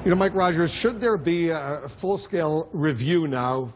You know, Mike Rogers, should there be a full-scale review now,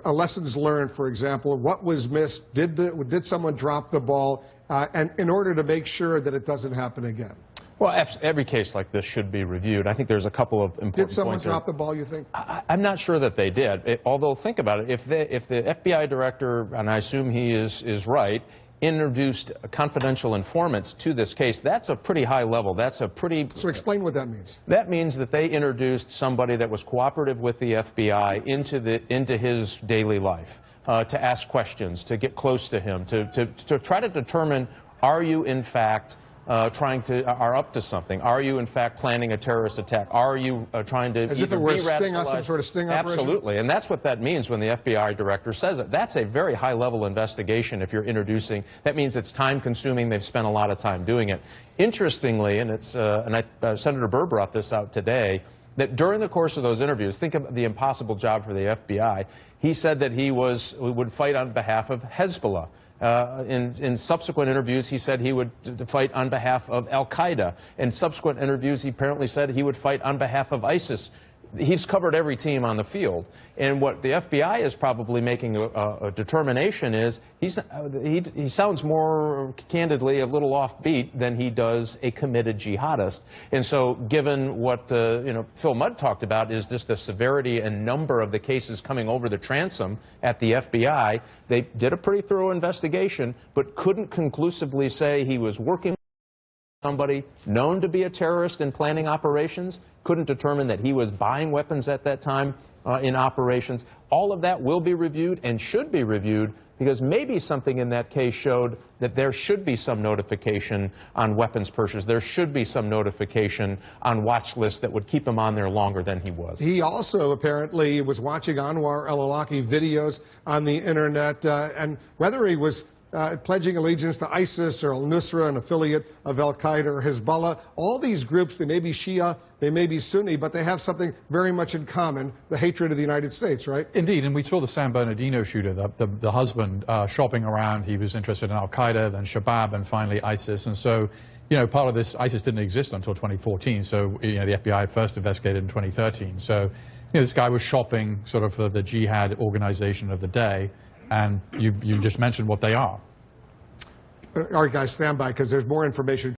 lessons learned, for example, what was missed, did someone drop the ball, and in order to make sure that it doesn't happen again? Well, every case like this should be reviewed. I think there's a couple of important points. Did someone drop the ball, you think? I'm not sure that they did. Although, think about it. If the FBI director, and I assume he is right, introduced confidential informants to this case, that's a pretty high level. That's a pretty... So explain what that means. That means that they introduced somebody that was cooperative with the FBI into his daily life, to ask questions, to get close to him, to try to determine, are you in fact are up to something? Are you in fact planning a terrorist attack? Are you trying to as if it were a sting, some sort of sting operation? Absolutely, and that's what that means when the FBI director says it. That's a very high-level investigation. If you're introducing, that means it's time-consuming. They've spent a lot of time doing it. Interestingly, and it's Senator Burr brought this out today, that during the course of those interviews, think of the impossible job for the FBI. He said that he would fight on behalf of Hezbollah. In subsequent interviews, he said he would fight on behalf of Al-Qaeda. In subsequent interviews, he apparently said he would fight on behalf of ISIS. He's covered every team on the field. And what the FBI is probably making a determination is he sounds more candidly a little offbeat than he does a committed jihadist. And so given what Phil Mudd talked about is just the severity and number of the cases coming over the transom at the FBI, they did a pretty thorough investigation but couldn't conclusively say he was working somebody known to be a terrorist in planning operations, couldn't determine that he was buying weapons at that time in operations. All of that will be reviewed and should be reviewed because maybe something in that case showed that there should be some notification on weapons purchases. There should be some notification on watch lists that would keep him on there longer than he was. He also apparently was watching Anwar al-Awlaki videos on the internet, and whether he was pledging allegiance to ISIS or al-Nusra, an affiliate of al-Qaeda or Hezbollah. All these groups, they may be Shia, they may be Sunni, but they have something very much in common, the hatred of the United States, right? Indeed, and we saw the San Bernardino shooter, the husband shopping around. He was interested in al-Qaeda, then Shabab, and finally ISIS. And so, part of this, ISIS didn't exist until 2014, so the FBI first investigated in 2013. So, this guy was shopping sort of for the jihad organization of the day. And you just mentioned what they are. All right, guys, stand by because there's more information.